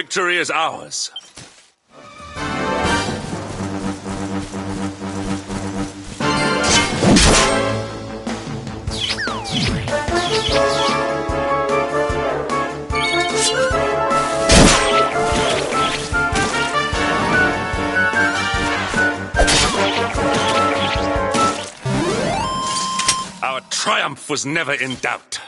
Victory is ours. Our triumph was never in doubt.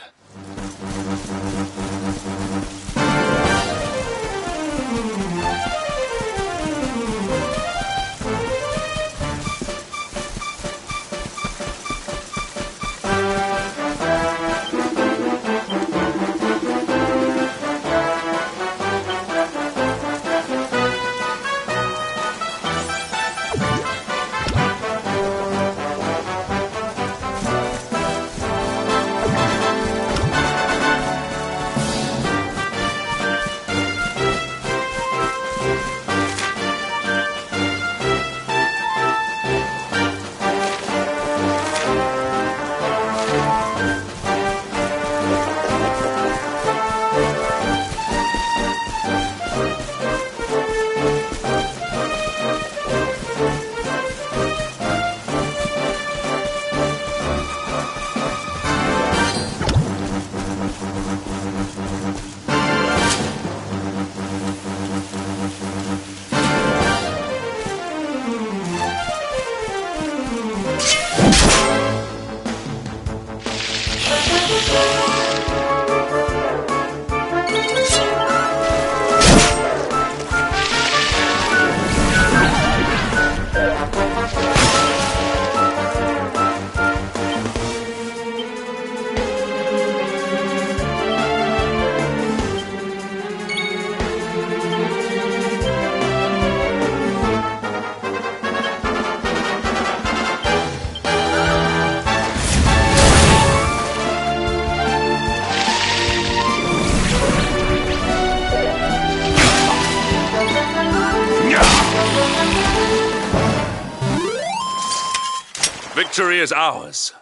Victory is ours.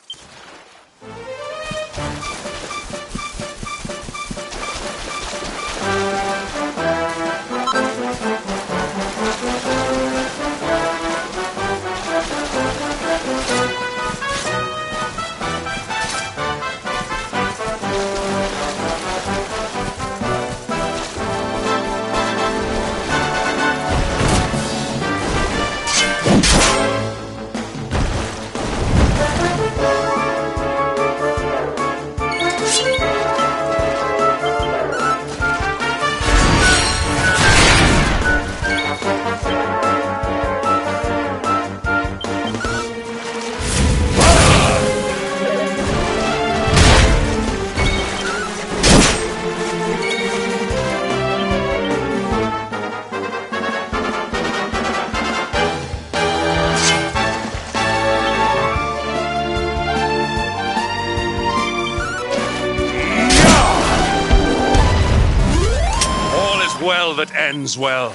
Well that ends well.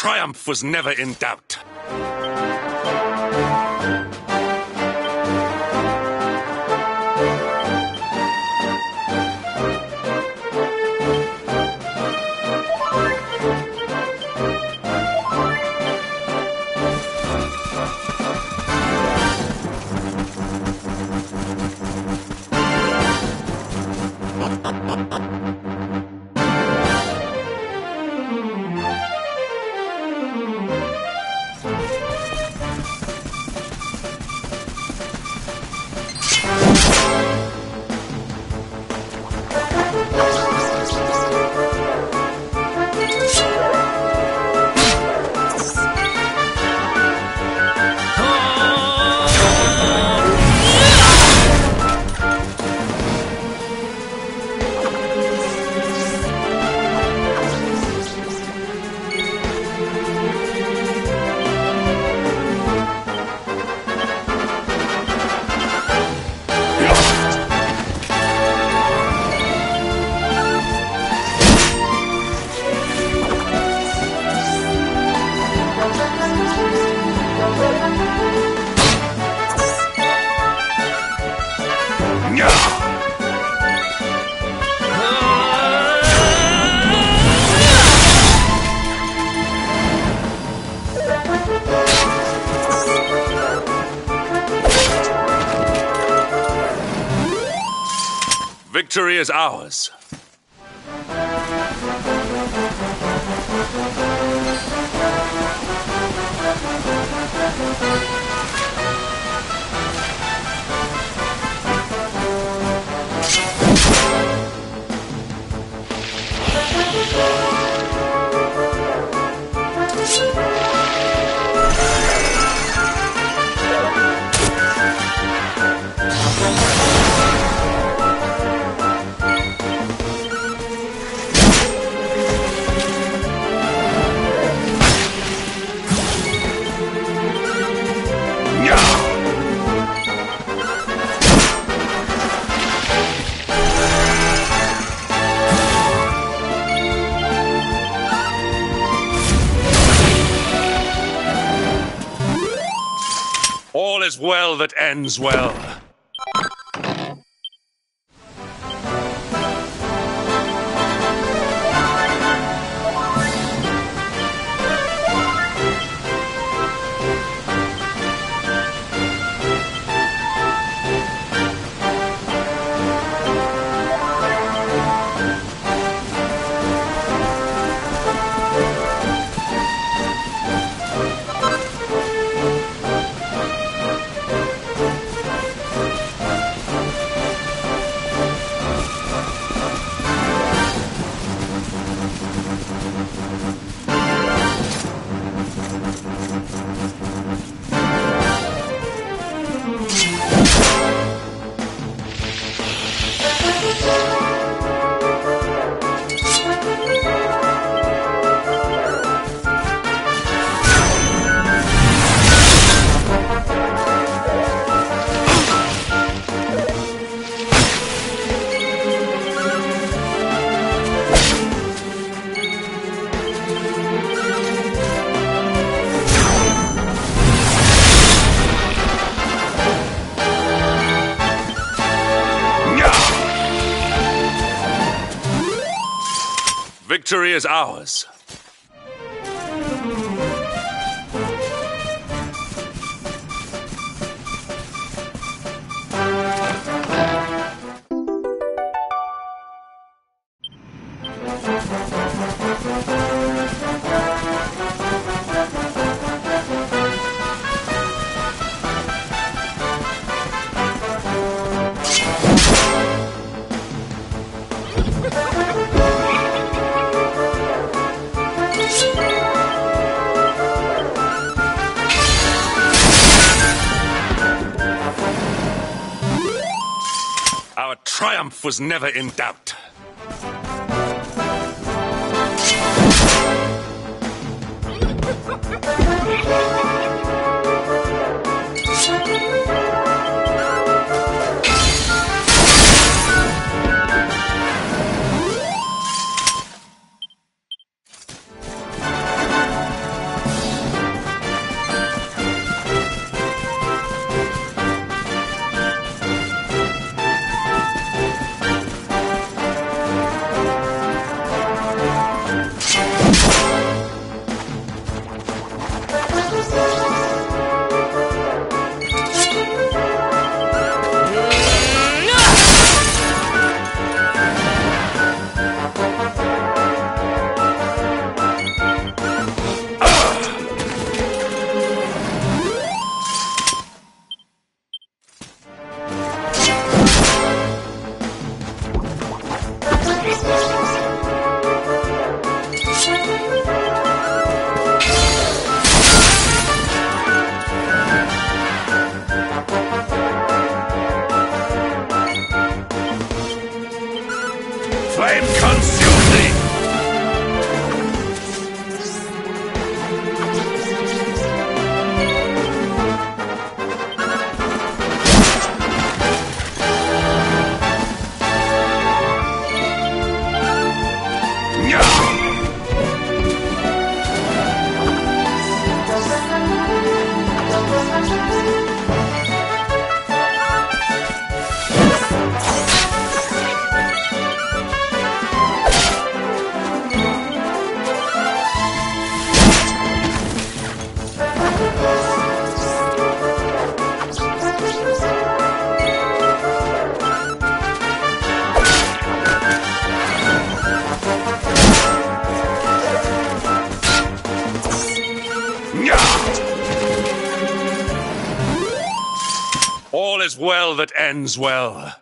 triumph was never in doubt. Victory is ours. All is well that ends well. Victory is ours. Our triumph was never in doubt. flame consume thee! All is well that ends well.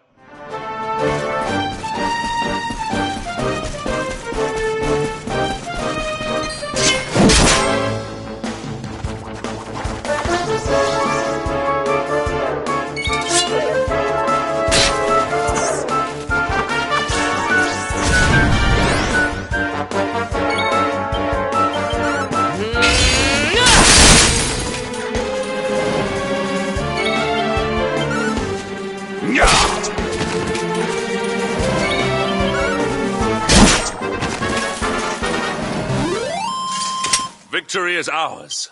Victory is ours.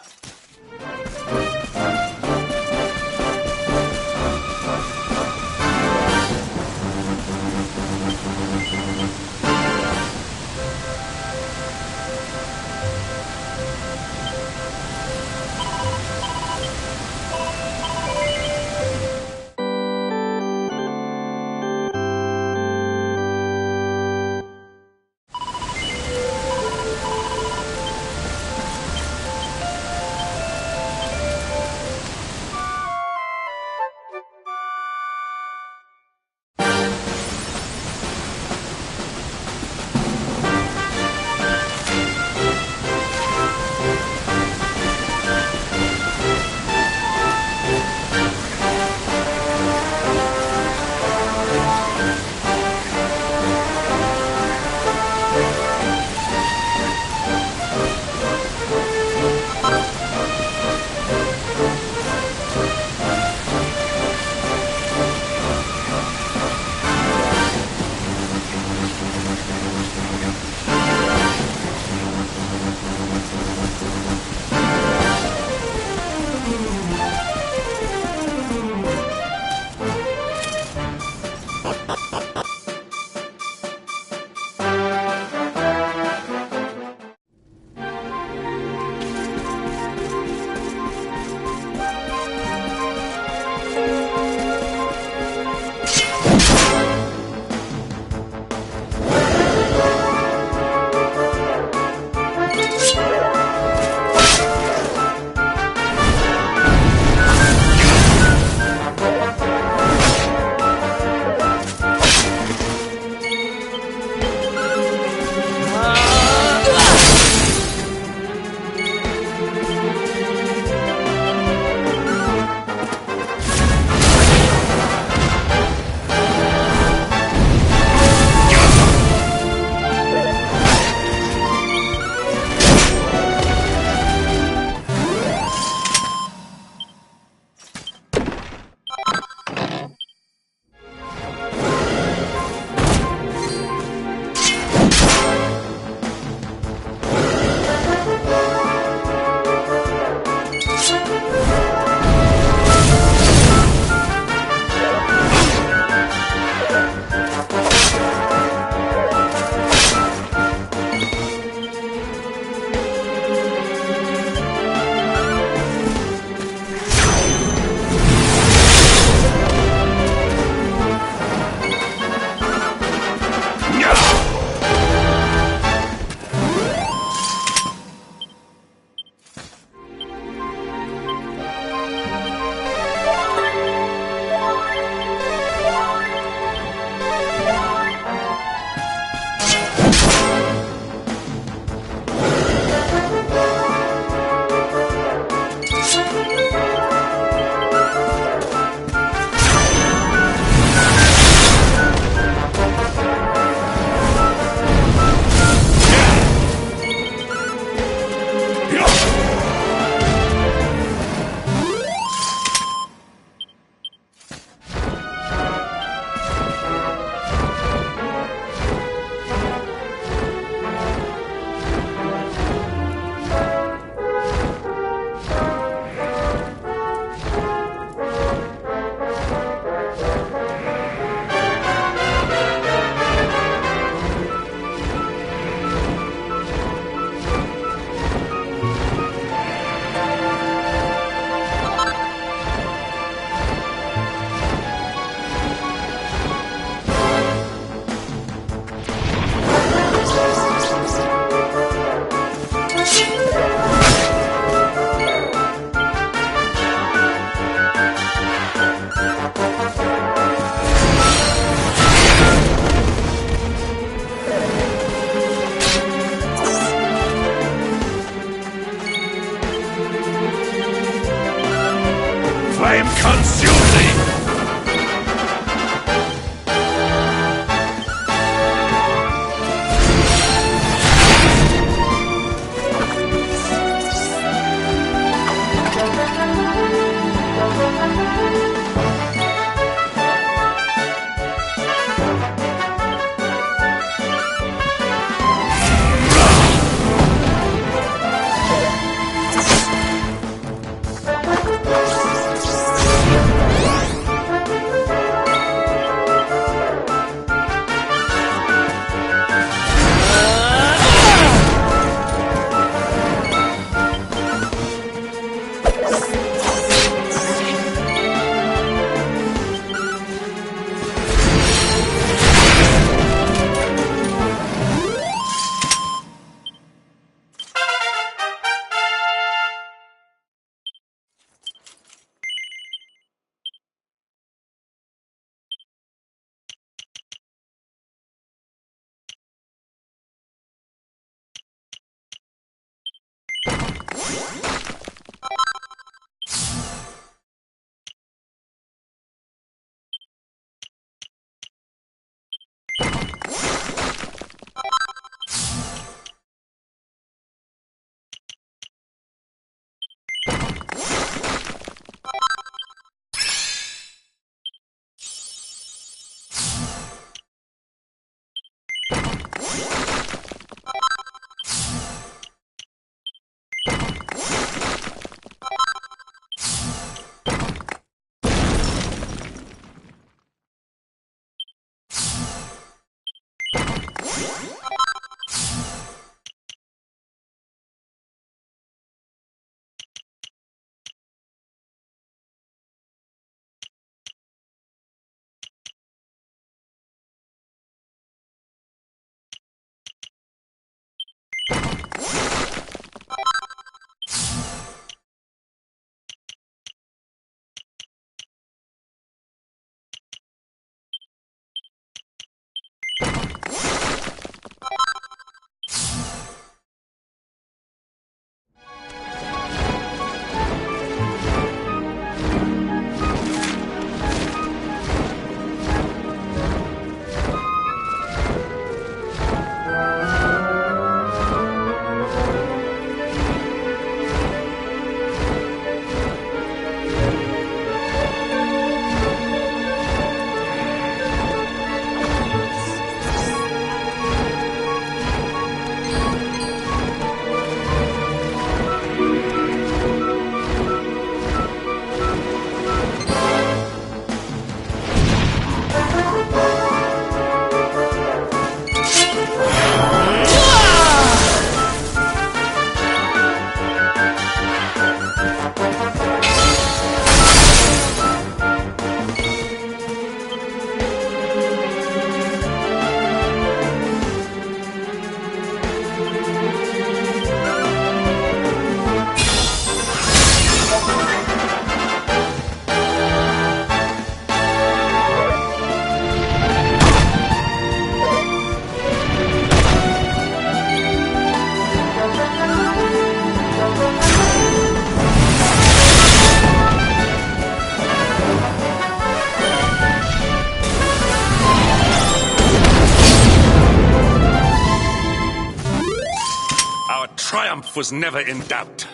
triumph was never in doubt.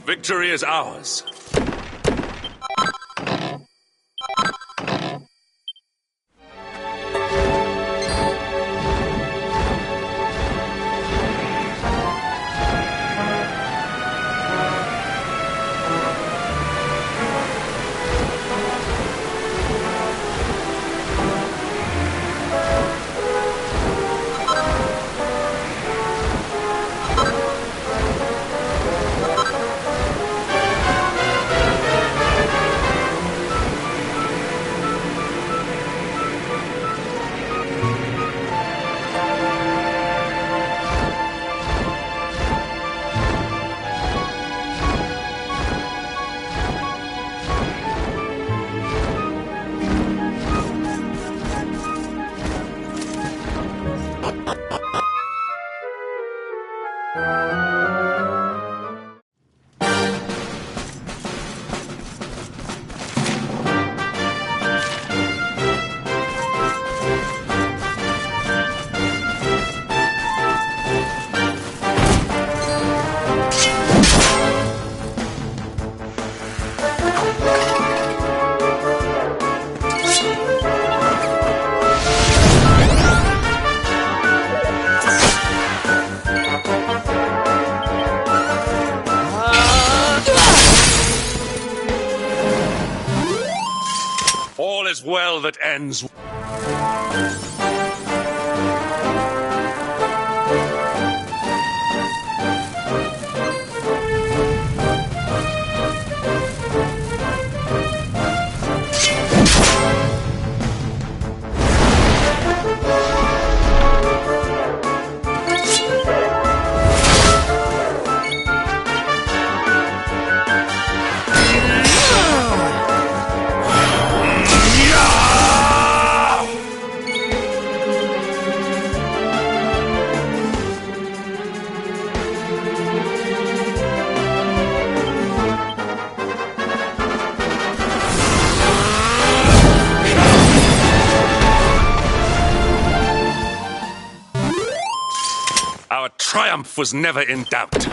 Victory is ours. All is well that ends. Our triumph was never in doubt.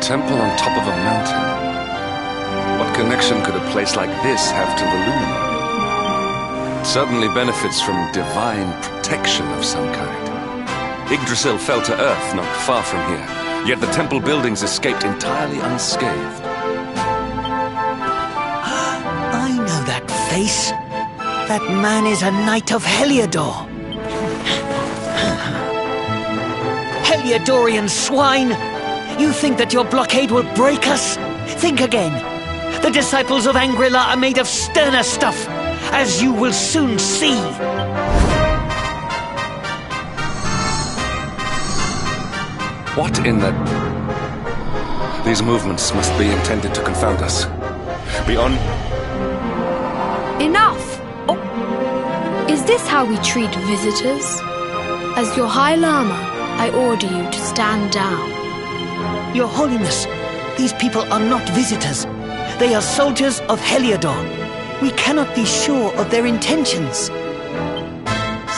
temple on top of a mountain. What connection could a place like this have to the luminary? It certainly benefits from divine protection of some kind. Yggdrasil fell to earth not far from here, yet the temple buildings escaped entirely unscathed. I know that face. That man is a knight of Heliodor. Heliodorian swine! You think that your blockade will break us? Think again. The disciples of Angrila are made of sterner stuff, as you will soon see. What in the... These movements must be intended to confound us. Beyond... Enough! Oh. Is this how we treat visitors? As your High Lama, I order you to stand down. Your Holiness, these people are not visitors. They are soldiers of Heliodor. We cannot be sure of their intentions.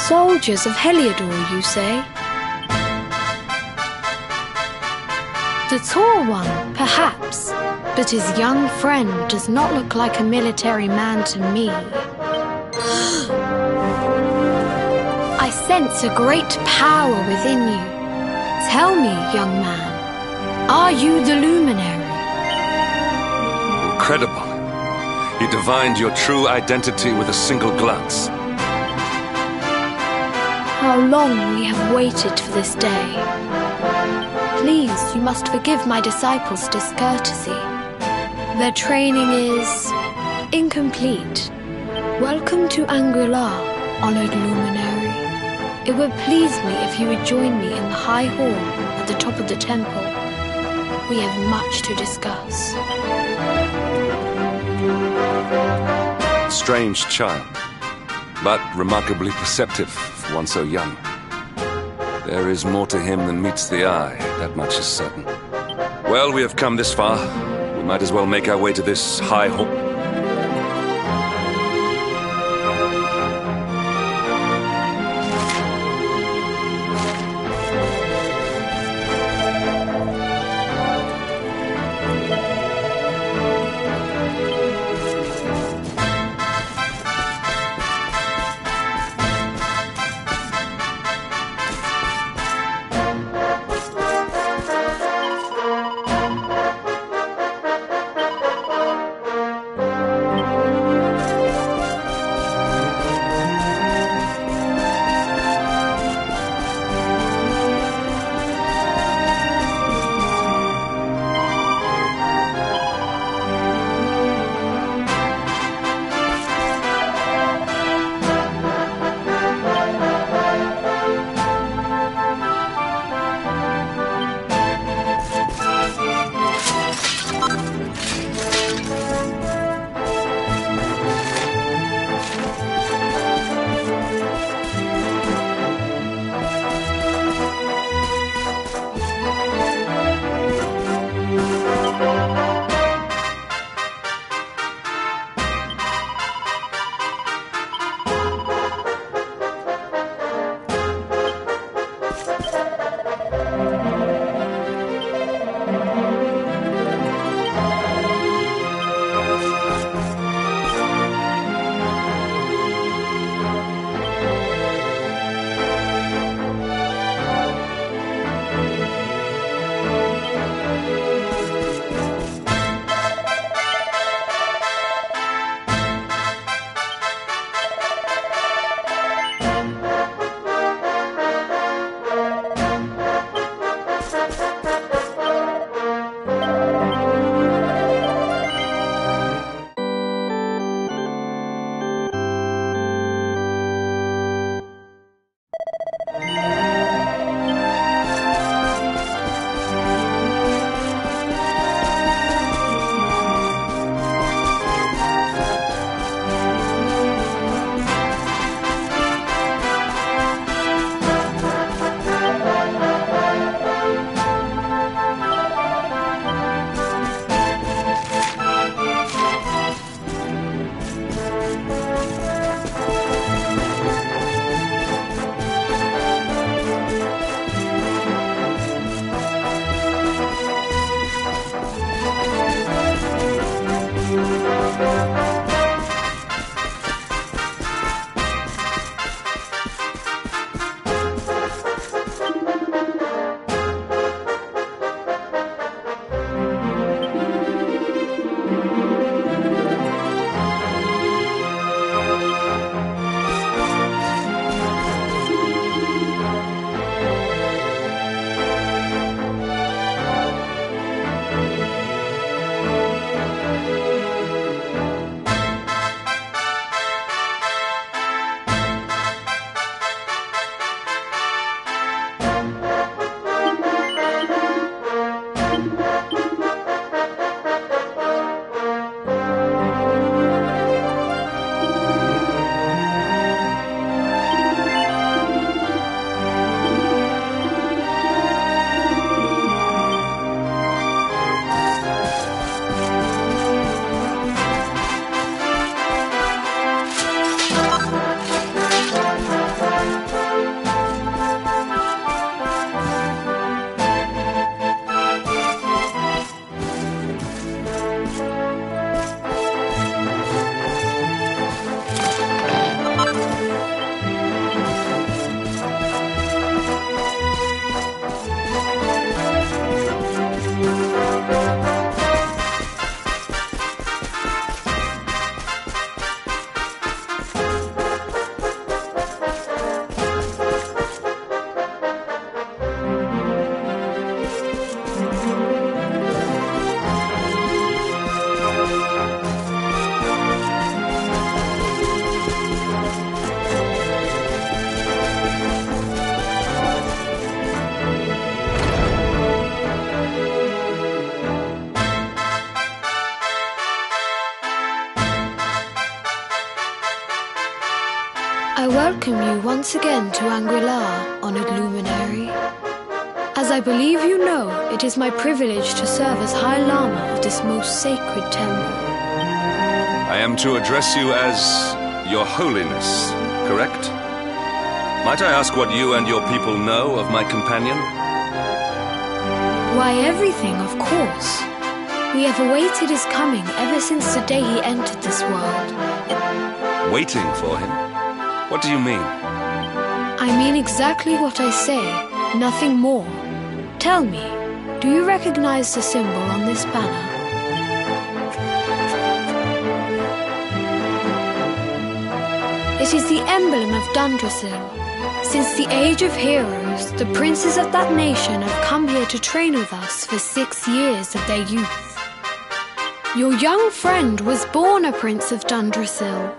Soldiers of Heliodor, you say? The tall one, perhaps, but his young friend does not look like a military man to me. I sense a great power within you. Tell me, young man, are you the luminary? Incredible. You divined your true identity with a single glance. How long we have waited for this day. Please, you must forgive my disciples' discourtesy. Their training is incomplete. Welcome to Angrila, honored luminary. It would please me if you would join me in the high hall at the top of the temple. We have much to discuss. Strange child, but remarkably perceptive for one so young. There is more to him than meets the eye, that much is certain. Well, we have come this far. We might as well make our way to this high hall. welcome you once again to Anguilla, honored luminary. As I believe you know, it is my privilege to serve as High Lama of this most sacred temple. I am to address you as Your Holiness, correct? Might I ask what you and your people know of my companion? Why, everything, of course. We have awaited his coming ever since the day he entered this world. Waiting for him? What do you mean? I mean exactly what I say, nothing more. Tell me, do you recognize the symbol on this banner? It is the emblem of Dundrasil. Since the age of heroes, the princes of that nation have come here to train with us for 6 years of their youth. Your young friend was born a prince of Dundrasil.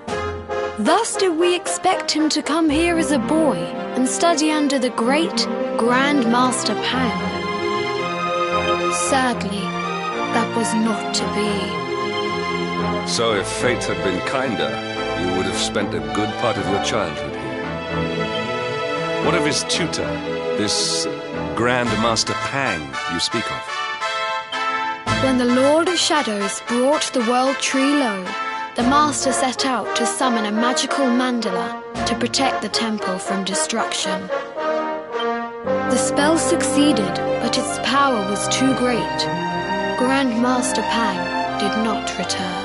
Thus did we expect him to come here as a boy and study under the great Grand Master Pang. Sadly, that was not to be. So if fate had been kinder, you would have spent a good part of your childhood here. What of his tutor, this Grand Master Pang you speak of? When the Lord of Shadows brought the world tree low, the Master set out to summon a magical mandala to protect the temple from destruction. The spell succeeded, but its power was too great. Grand Master Pang did not return.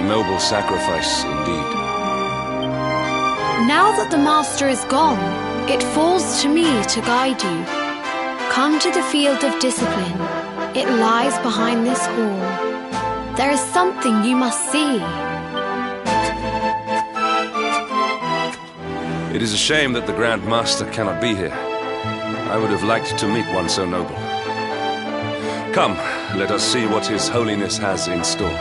A noble sacrifice indeed. Now that the Master is gone, it falls to me to guide you. Come to the field of discipline. It lies behind this hall. There is something you must see. It is a shame that the Grand Master cannot be here. I would have liked to meet one so noble. Come, let us see what His Holiness has in store.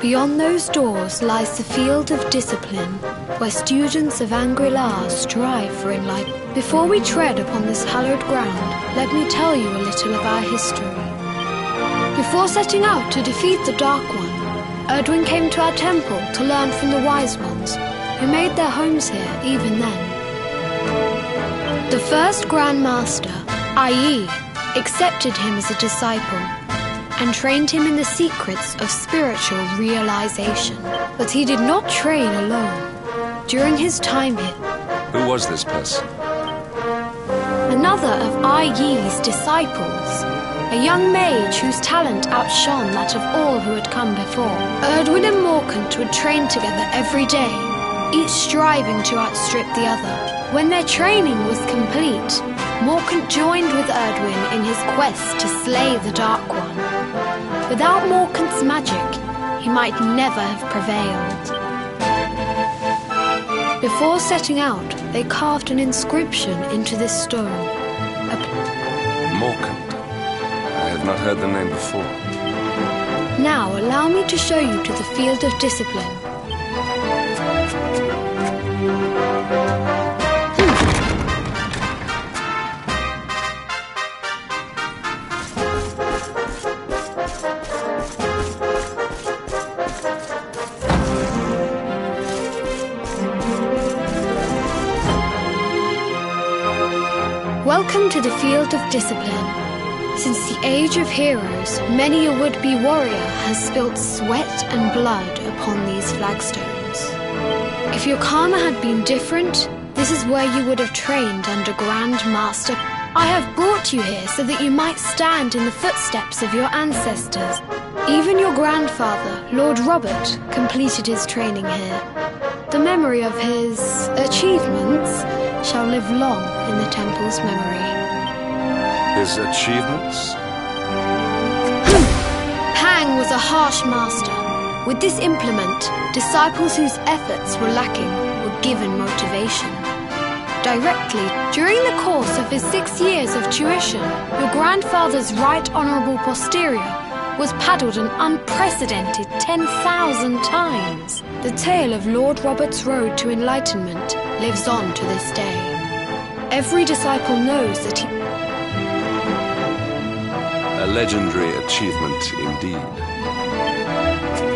Beyond those doors lies the field of discipline, where students of Anguilla strive for enlightenment. Before we tread upon this hallowed ground, let me tell you a little of our history. Before setting out to defeat the Dark One, Erdwin came to our temple to learn from the Wise Ones, who made their homes here even then. The first Grand Master, i.e., accepted him as a disciple, and trained him in the secrets of spiritual realization. But he did not train alone. During his time here, Who was this person? another of I.Yi's disciples, a young mage whose talent outshone that of all who had come before. Erdwin and Morkant would train together every day, each striving to outstrip the other. When their training was complete, Morkant joined with Erdwin in his quest to slay the Dark One. Without Morkant's magic, he might never have prevailed. Before setting out, they carved an inscription into this stone. Morkant. I have not heard the name before. Now allow me to show you to the field of discipline. Welcome to the field of discipline. Since the age of heroes, many a would-be warrior has spilt sweat and blood upon these flagstones. If your karma had been different, this is where you would have trained under Grand Master. I have brought you here so that you might stand in the footsteps of your ancestors. Even your grandfather, Lord Robert, completed his training here. The memory of his achievements shall live long in the temple's memory. His achievements? Pang was a harsh master. With this implement, disciples whose efforts were lacking were given motivation. Directly, during the course of his 6 years of tuition, your grandfather's right honourable posterior was paddled an unprecedented 10,000 times. The tale of Lord Robert's road to enlightenment lives on to this day. Every disciple knows that he... A legendary achievement indeed.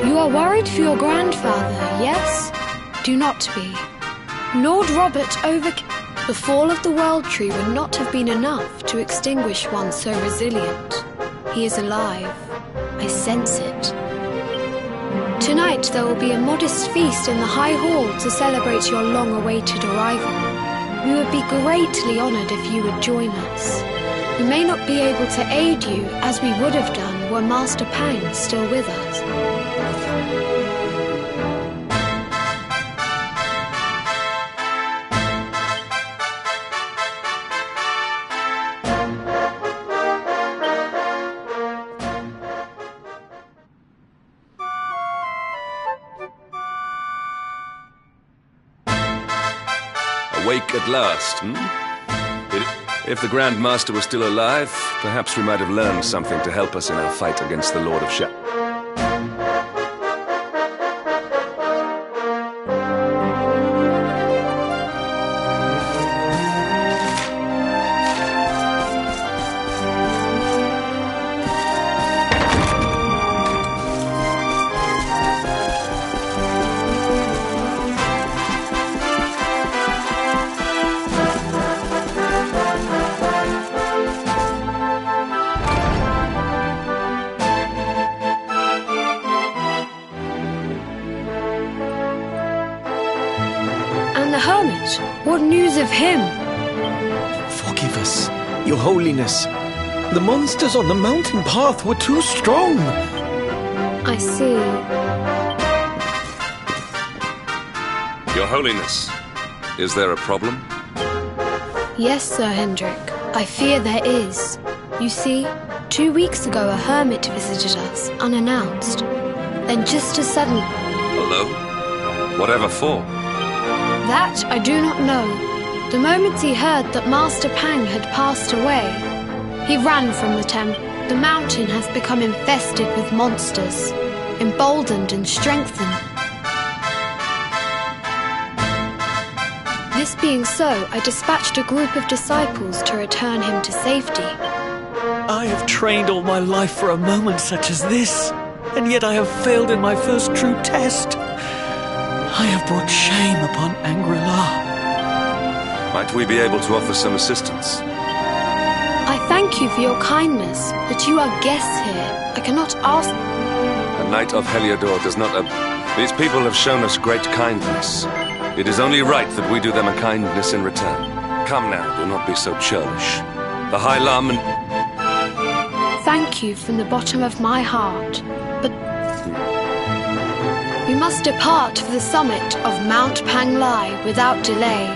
You are worried for your grandfather, yes? Do not be. Lord Robert overcame... The fall of the World Tree would not have been enough to extinguish one so resilient. He is alive. I sense it. Tonight there will be a modest feast in the High Hall to celebrate your long-awaited arrival. We would be greatly honoured if you would join us. We may not be able to aid you as we would have done were Master Pang still with us. Awake at last, If the Grand Master was still alive, perhaps we might have learned something to help us in our fight against the Lord of Shadow. What news of him? Forgive us, Your Holiness. The monsters on the mountain path were too strong. I see. Your Holiness, is there a problem? Yes, Sir Hendrik. I fear there is. You see, 2 weeks ago a hermit visited us, unannounced. Then just as suddenly... Hello? Whatever for? That I do not know. The moment he heard that Master Pang had passed away, he ran from the temple. The mountain has become infested with monsters, emboldened and strengthened. This being so, I dispatched a group of disciples to return him to safety. I have trained all my life for a moment such as this, and yet I have failed in my first true test. I have brought shame upon Angri-La. Might we be able to offer some assistance? I thank you for your kindness, but you are guests here. I cannot ask... A knight of Heliodor does not... These people have shown us great kindness. It is only right that we do them a kindness in return. Come now, do not be so churlish. The High Laman... Thank you from the bottom of my heart, but... We must depart for the summit of Mount Panglai without delay.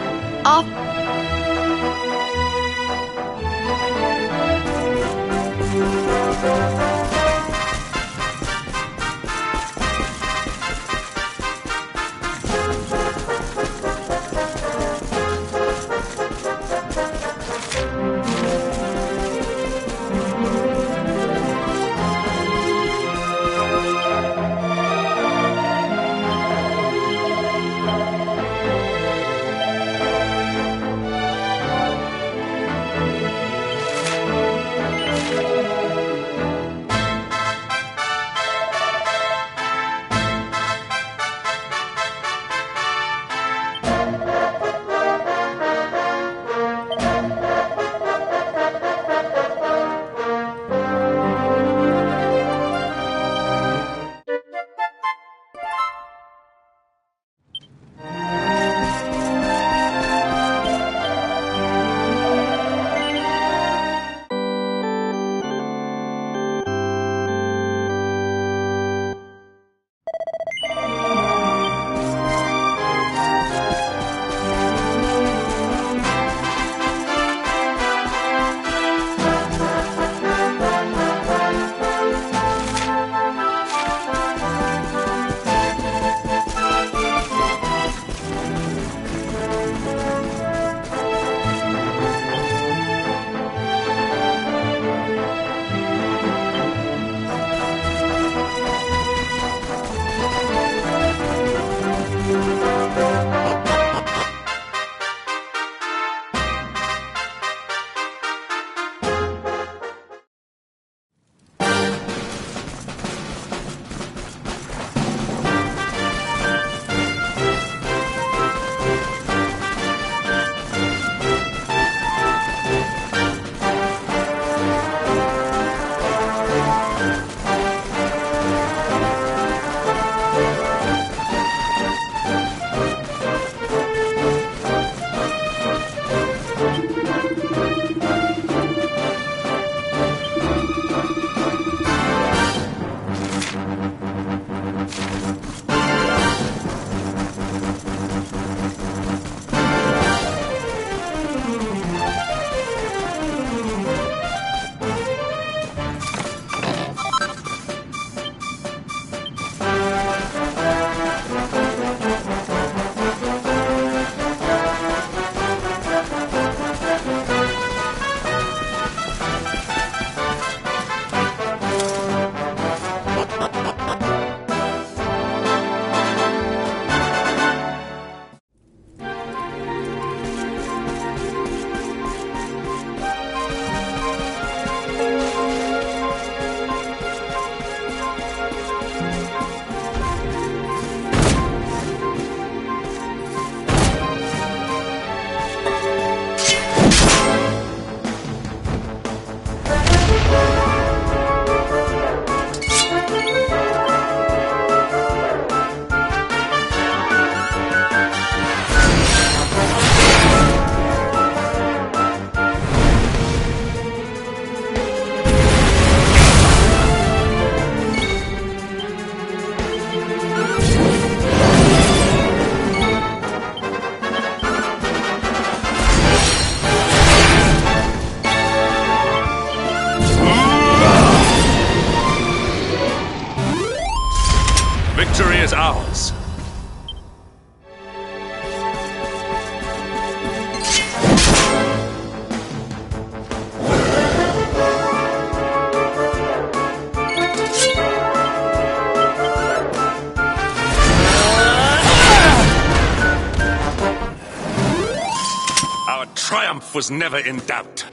Triumph was never in doubt.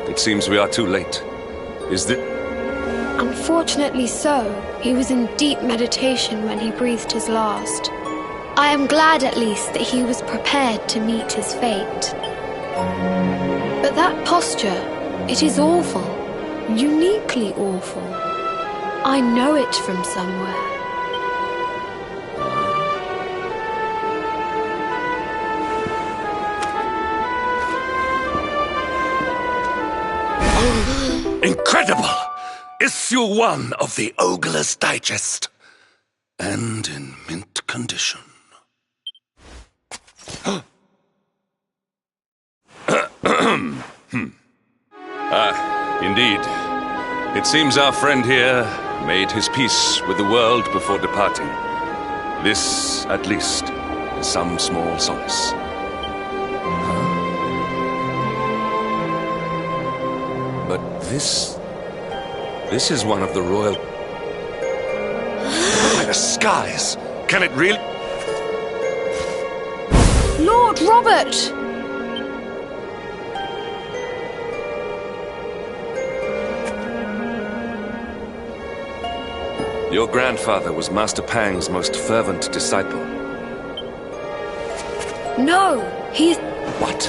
It seems we are too late. Is this... Unfortunately so. He was in deep meditation when he breathed his last. I am glad at least that he was prepared to meet his fate. But that posture, it is awful. Uniquely awful. I know it from somewhere. Incredible! Issue 1 of the Ogler's Digest. And in mint condition. Indeed. It seems our friend here made his peace with the world before departing. This, at least, is some small solace. But this is one of the royal... By the skies! Can it really... Lord Robert! Your grandfather was Master Pang's most fervent disciple. No, he's... What?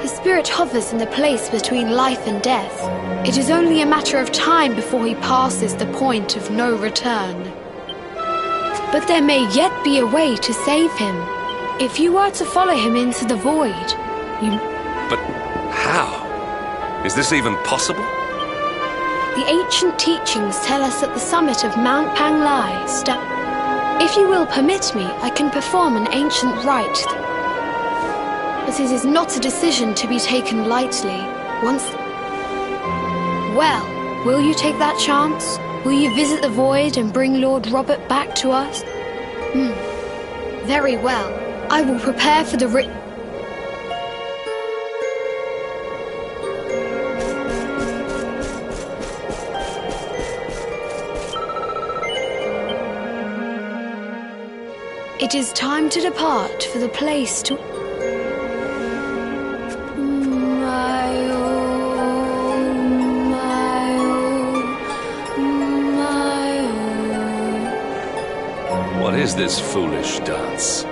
His spirit hovers in the place between life and death. It is only a matter of time before he passes the point of no return. But there may yet be a way to save him. If you were to follow him into the void, you... But how? Is this even possible? The ancient teachings tell us at the summit of Mount Panglai, if you will permit me, I can perform an ancient rite. But it is not a decision to be taken lightly. Well, will you take that chance? Will you visit the void and bring Lord Robert back to us? Very well. I will prepare for the rite. It is time to depart for the place to... What is this foolish dance?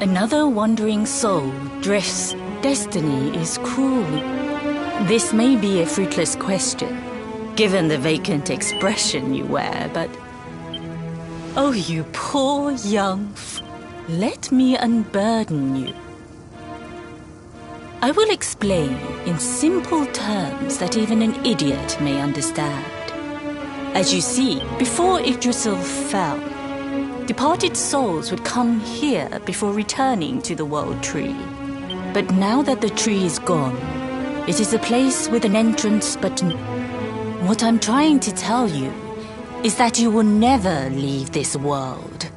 Another wandering soul drifts. Destiny is cruel. This may be a fruitless question, given the vacant expression you wear, but... Oh, you poor young let me unburden you. I will explain in simple terms that even an idiot may understand. As you see, before Yggdrasil fell, departed souls would come here before returning to the World Tree. But now that the tree is gone, it is a place with an entrance, but what I'm trying to tell you is that you will never leave this world.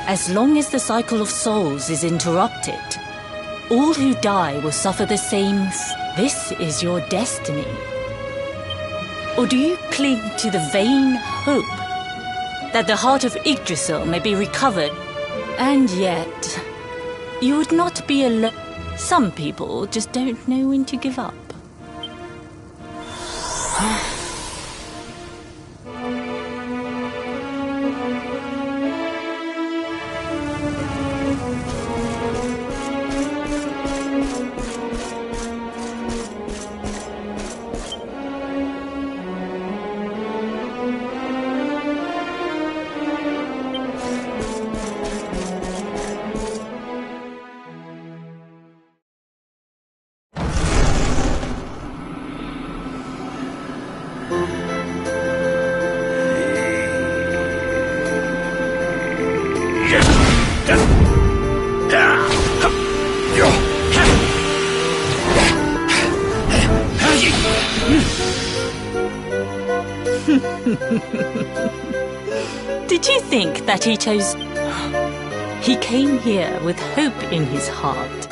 As long as the cycle of souls is interrupted, all who die will suffer the same. This is your destiny. Or do you cling to the vain hope that the heart of Yggdrasil may be recovered? And yet, you would not be alone. Some people just don't know when to give up. Did you think that he chose... He came here with hope in his heart.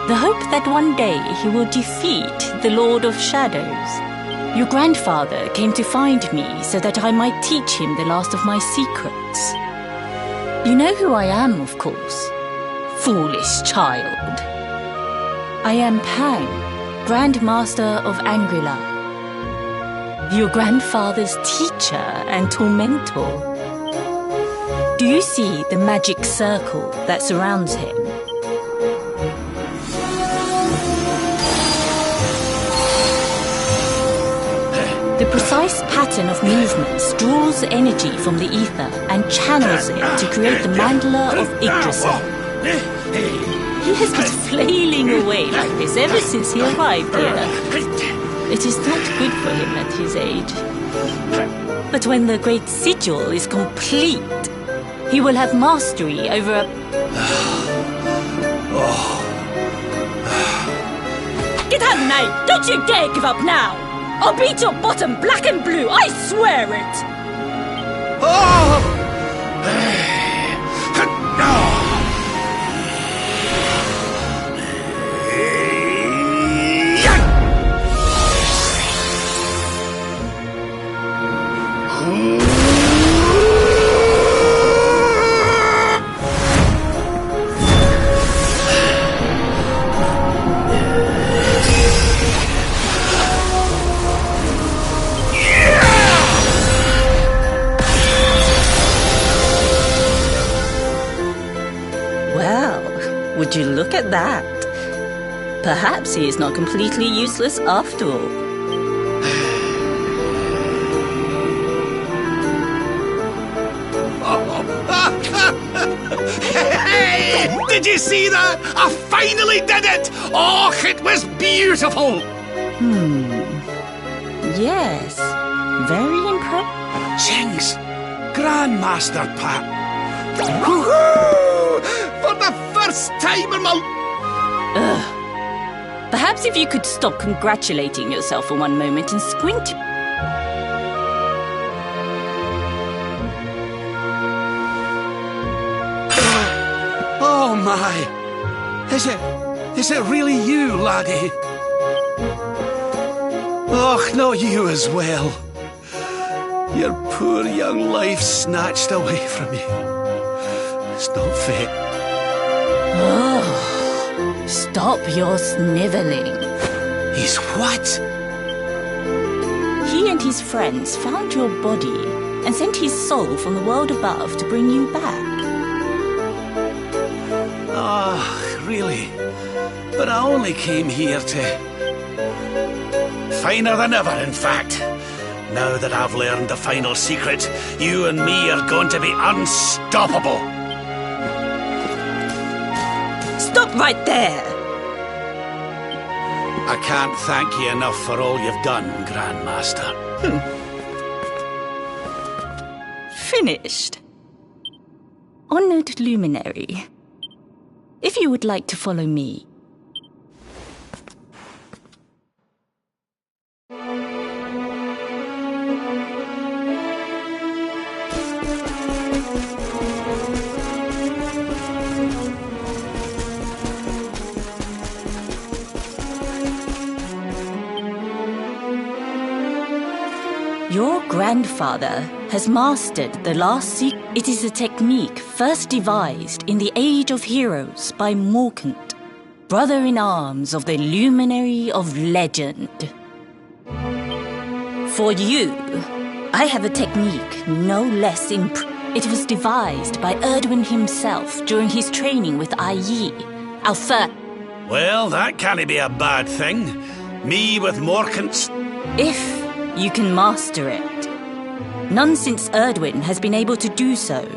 The hope that one day he will defeat the Lord of Shadows. Your grandfather came to find me so that I might teach him the last of my secrets. You know who I am, of course. Foolish child. I am Pang, Grand Master of Angrila. Your grandfather's teacher and tormentor. Do you see the magic circle that surrounds him? The precise pattern of movements draws energy from the ether and channels it to create the mandala of Yggdrasil. He has been flailing away like this ever since he arrived here. It is not good for him at his age. But when the great sigil is complete, he will have mastery over a... Get out, knight! Don't you dare give up now! I'll beat your bottom black and blue, I swear it! Would you look at that? Perhaps he is not completely useless after all. Hey! Did you see that? I finally did it! Oh, it was beautiful! Yes, very impressive. Jinx! Grandmaster Pat! Woohoo! For the first time in my... Perhaps if you could stop congratulating yourself for one moment and squint. Oh my! Is it really you, laddie? Oh, not you as well. Your poor young life snatched away from you. It's not fair. Oh, stop your snivelling. He's what? He and his friends found your body and sent his soul from the world above to bring you back. Oh, really? But I only came here to... Finer than ever, in fact. Now that I've learned the final secret, you and me are going to be unstoppable. Stop right there! I can't thank you enough for all you've done, Grandmaster. Finished. Honored luminary, if you would like to follow me. Your grandfather has mastered the last secret. It is a technique first devised in the Age of Heroes by Morkant, brother-in-arms of the Luminary of Legend. For you, I have a technique no less It was devised by Erdwin himself during his training with IE, Alpha. Well, that can't be a bad thing. Me with Morkant's... If you can master it. None since Erdwin has been able to do so.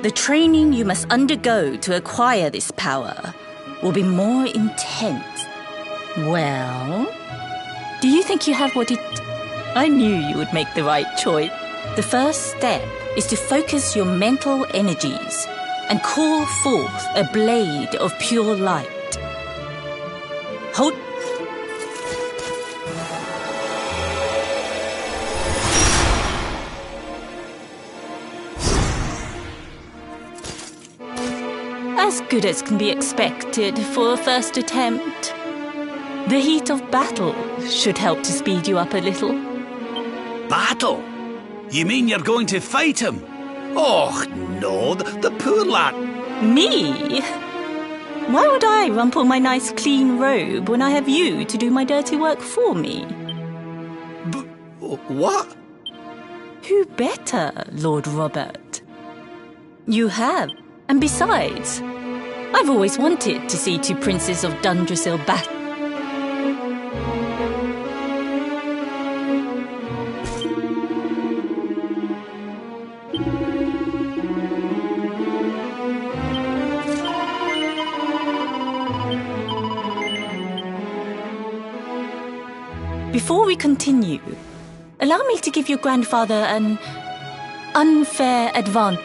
The training you must undergo to acquire this power will be more intense. Well, do you think you have what it... I knew you would make the right choice. The first step is to focus your mental energies and call forth a blade of pure light. Hold... As good as can be expected for a first attempt. The heat of battle should help to speed you up a little. Battle? You mean you're going to fight him? Oh, no, the poor lad. Me? Why would I rumple my nice clean robe when I have you to do my dirty work for me? What? Who better, Lord Robert? You have. And besides, I've always wanted to see two princes of Dundrasil battle. Before we continue, allow me to give your grandfather an unfair advantage.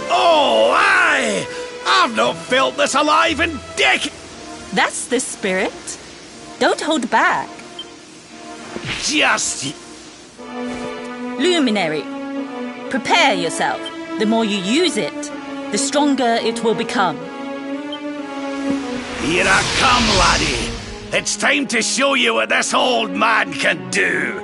Oh, aye! I've not felt this alive in decades! That's the spirit. Don't hold back. Just... Luminary, prepare yourself. The more you use it, the stronger it will become. Here I come, laddie. It's time to show you what this old man can do.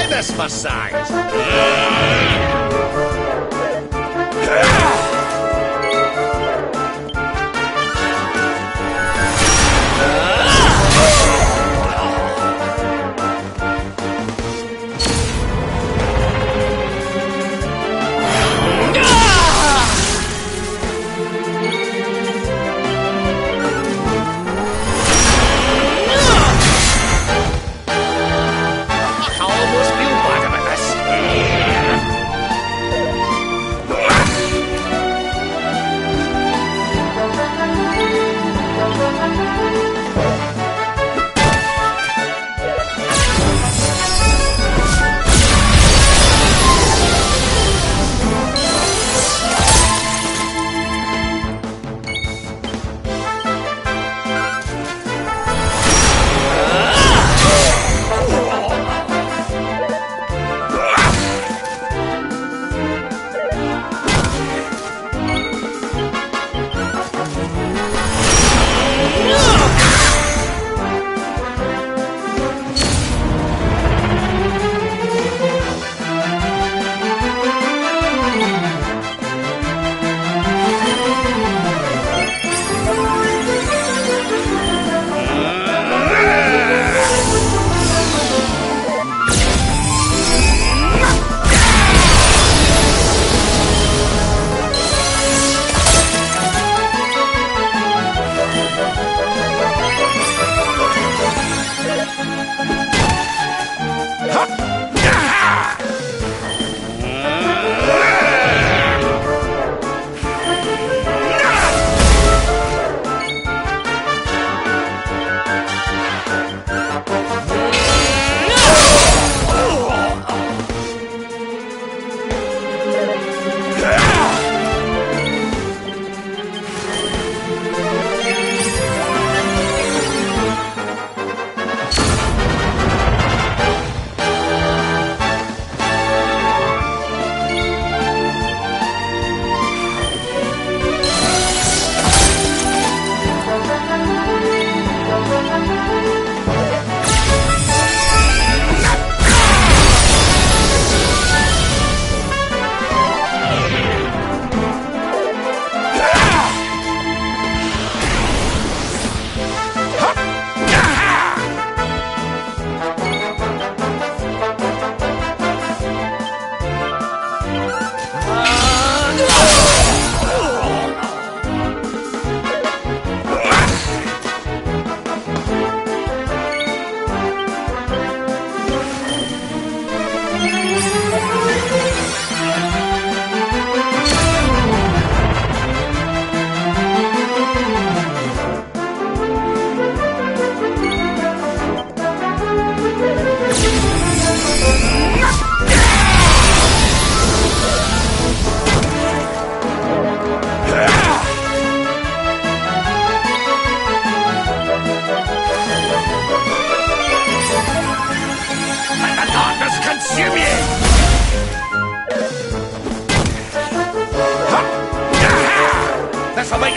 This for size.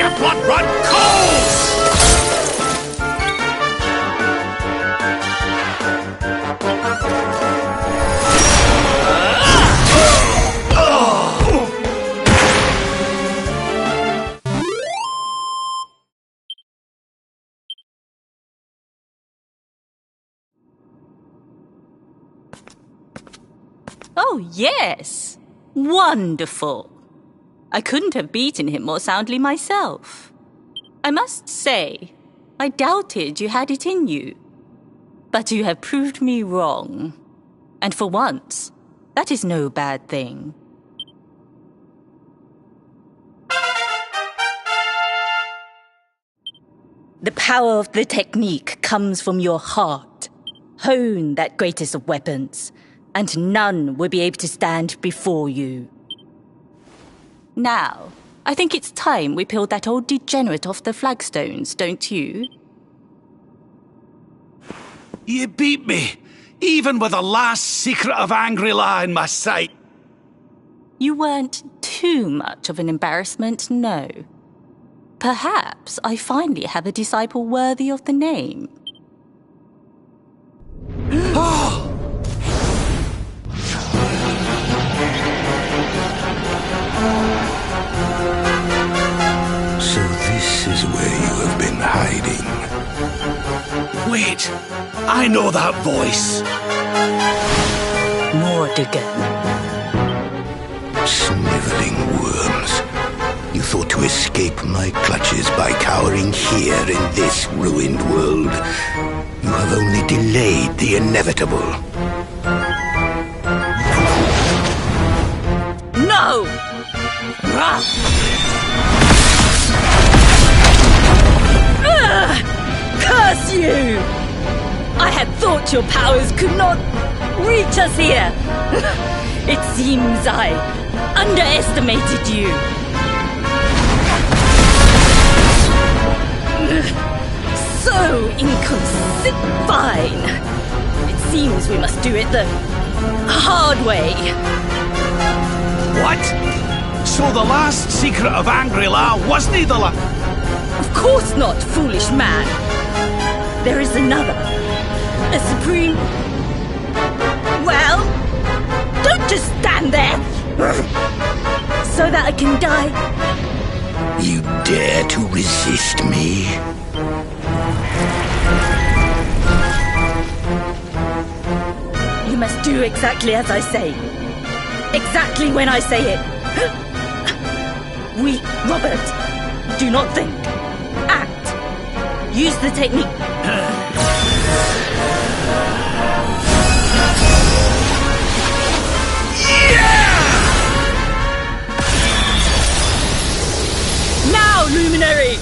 your blood run cold! Oh, yes. Wonderful. I couldn't have beaten him more soundly myself. I must say, I doubted you had it in you. But you have proved me wrong. And for once, that is no bad thing. The power of the technique comes from your heart. Hone that greatest of weapons, and none will be able to stand before you. Now, I think it's time we peeled that old degenerate off the flagstones, don't you? You beat me, even with the last secret of Angry-La in my sight. You weren't too much of an embarrassment, no. Perhaps I finally have a disciple worthy of the name. So this is where you have been hiding. Wait, I know that voice. Mordigan. Sniveling worms. You thought to escape my clutches by cowering here in this ruined world. You have only delayed the inevitable. No! Ugh! Curse you! I had thought your powers could not reach us here. It seems I underestimated you. So inconsiderate. Fine. It seems we must do it the hard way. What? So the last secret of Angry-La wasn't the Of course not, foolish man. There is another. A supreme... Well, don't just stand there. So that I can die. You dare to resist me? You must do exactly as I say. Exactly when I say it. We, Robert, do not think. Act. Use the technique. Now, Luminary!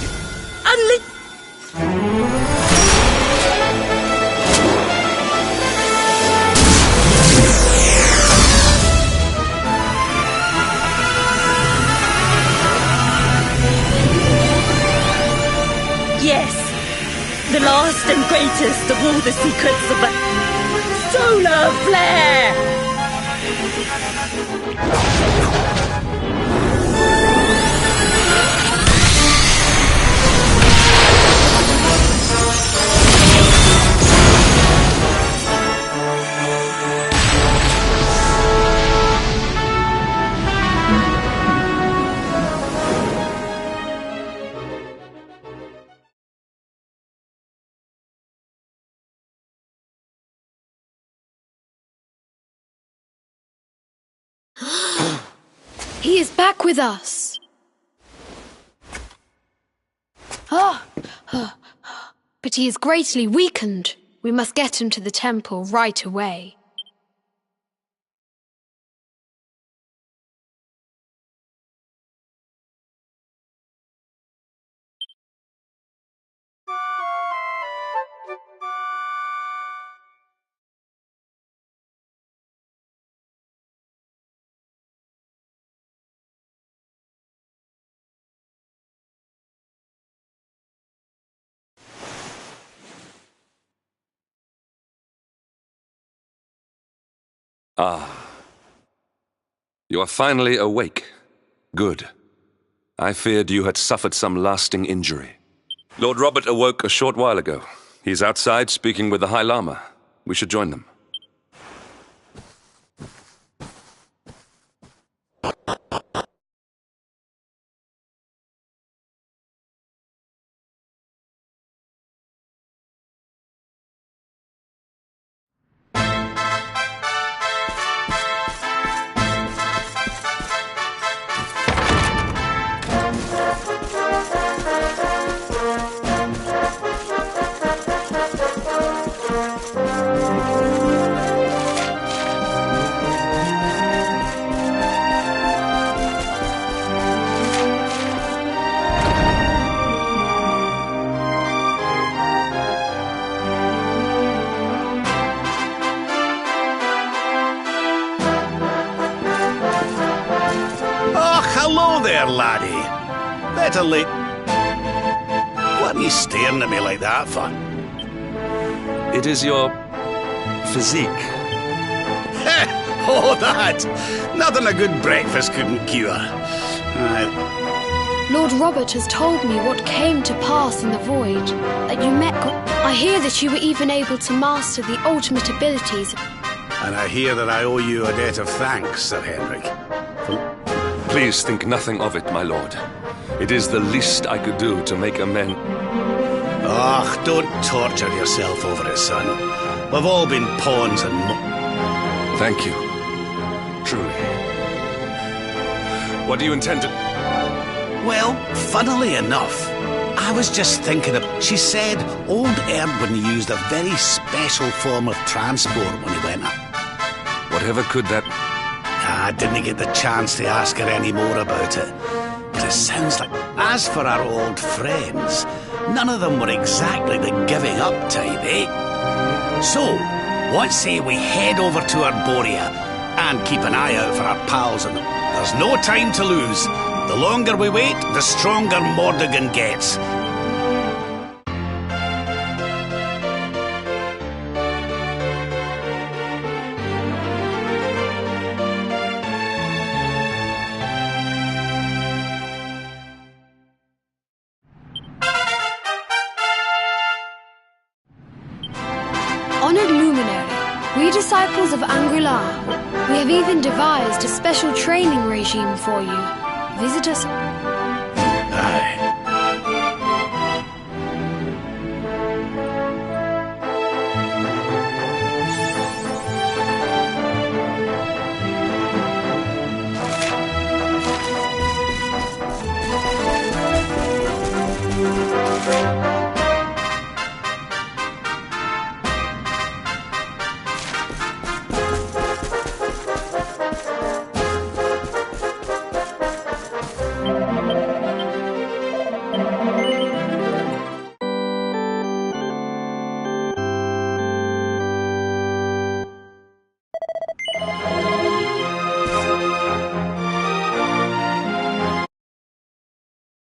Yes, the last and greatest of all the secrets of the solar flare! He is back with us. But he is greatly weakened. We must get him to the temple right away. Ah. You are finally awake. Good. I feared you had suffered some lasting injury. Lord Robert awoke a short while ago. He's outside speaking with the High Lama. We should join them. Hello there, laddie. Better late. What are you staring at me like that for? It is your physique. Oh, that! Nothing a good breakfast couldn't cure. Lord Robert has told me what came to pass in the void. That you met... I hear that you were even able to master the ultimate abilities. And I hear that I owe you a debt of thanks, Sir Henrik. Please think nothing of it, my lord. It is the least I could do to make amends. Oh, don't torture yourself over it, son. We've all been pawns and... Thank you. Truly. What do you intend to... Well, funnily enough, I was just thinking of... She said old Erdwin used a very special form of transport when he went up. Whatever could that... I didn't get the chance to ask her any more about it. But it sounds like... As for our old friends, none of them were exactly the giving up type, eh? So, what say we head over to Arborea and keep an eye out for our pals in them. There's no time to lose. The longer we wait, the stronger Mordegon gets. Honored luminary, we disciples of Angri-La, we have even devised a special training regime for you. Visit us